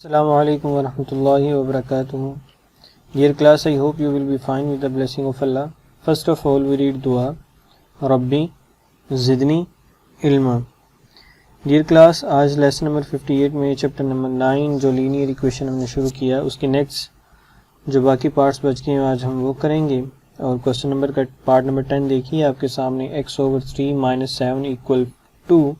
Assalamu alaikum wa rahmatullahi wa barakatuh. Dear class, I hope you will be fine with the blessing of Allah. First of all, we read dua. Rabbi Zidni Ilma. Dear class, आज lesson number 58 में chapter number 9 जो linear equation हमने शुरू किया उसके next जो बाकी parts बच गए हैं आज हम वो करेंगे। और क्वेश्चन नंबर का पार्ट नंबर 10 देखिए आपके सामने x/3 - 7 = 2।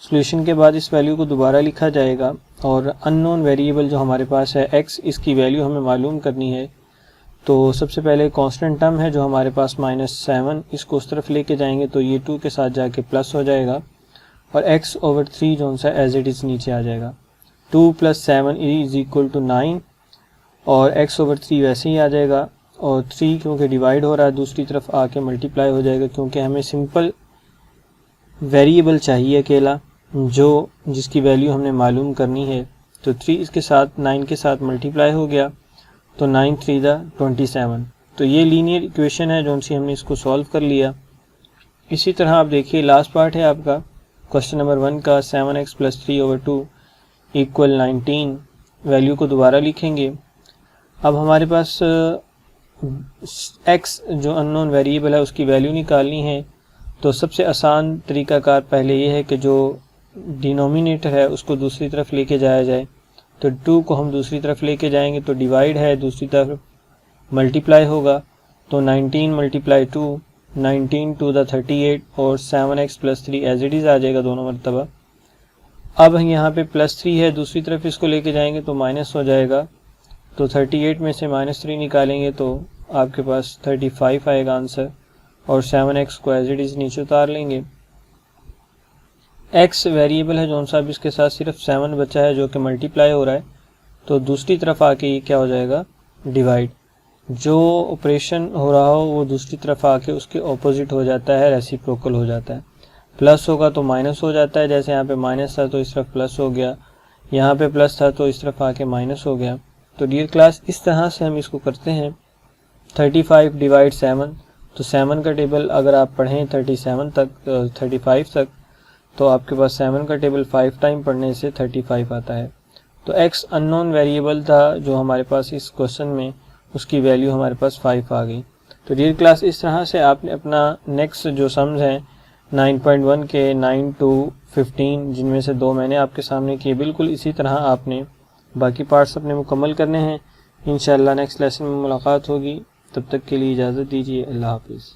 सॉल्यूशन के बाद इस वैल्यू को दोबारा लिखा जाएगा और अननोन वेरिएबल जो हमारे पास है x, इसकी वैल्यू हमें मालूम करनी है। तो सबसे पहले कांस्टेंट टर्म है जो हमारे पास -7, इसको उस तरफ लेके जाएंगे तो ये 2 के साथ जाके प्लस हो जाएगा और x/3 जो सा एज इट इज़ नीचे आ जाएगा। 2 + 7 = 9 और x/3 वैसे ही आ जाएगा और 3 क्योंकि डिवाइड हो रहा है दूसरी तरफ आके मल्टीप्लाई हो जाएगा क्योंकि हमें सिंपल वेरिएबल चाहिए अकेला जो जिसकी वैल्यू हमने मालूम करनी है। तो 3 इसके साथ 9 के साथ मल्टीप्लाई हो गया तो 9 × 3 = 27। तो ये लीनियर इक्वेशन है जो सी हमने इसको सॉल्व कर लिया। इसी तरह आप देखिए लास्ट पार्ट है आपका क्वेश्चन नंबर 1 का 7x + 3/2 = 19। वैल्यू को दोबारा लिखेंगे। अब हमारे पास x जो अननोन वेरिएबल है उसकी वैल्यू निकालनी है। तो सबसे आसान तरीकाकार पहले ये है कि जो डिनोमिनेटर है उसको दूसरी तरफ लेके जाया जाए। तो 2 को हम दूसरी तरफ लेके जाएंगे तो डिवाइड है दूसरी तरफ मल्टीप्लाई होगा तो 19 × 2 19 × 2 = 38 और 7x + 3 एज इट इज़ आ जाएगा दोनों मरतबा। अब यहाँ पे +3 है दूसरी तरफ इसको लेके जाएंगे तो माइनस हो जाएगा। तो 38 में से -3 निकालेंगे तो आपके पास 35 आएगा आंसर और 7x को एज इट इज़ नीचे उतार लेंगे। x वेरिएबल है जो सा अब इसके साथ सिर्फ 7 बचा है जो कि मल्टीप्लाई हो रहा है तो दूसरी तरफ आके ये क्या हो जाएगा डिवाइड। जो ऑपरेशन हो रहा हो वो दूसरी तरफ आके उसके ऑपोजिट हो जाता है, रेसिप्रोकल हो जाता है। प्लस होगा तो माइनस हो जाता है, जैसे यहाँ पे माइनस था तो इस तरफ प्लस हो गया, यहाँ पे प्लस था तो इस तरफ आके माइनस हो गया। तो डियर क्लास इस तरह से हम इसको करते हैं। 35 / 7 तो 7 का टेबल अगर आप पढ़ें 35 तक तो आपके पास 7 का टेबल 5 टाइम पढ़ने से 35 आता है। तो x अननोन वेरिएबल था जो हमारे पास इस क्वेश्चन में उसकी वैल्यू हमारे पास 5 आ गई। तो डियर क्लास इस तरह से आपने अपना नेक्स्ट जो सम्स हैं 9.1 के 9 to 15 जिनमें से 2 मैंने आपके सामने किए, बिल्कुल इसी तरह आपने बाकी पार्ट्स अपने मुकम्मल करने हैं। इंशाअल्लाह नेक्स्ट लेसन में मुलाकात होगी, तब तक के लिए इजाज़त दीजिए। अल्लाह हाफिज़।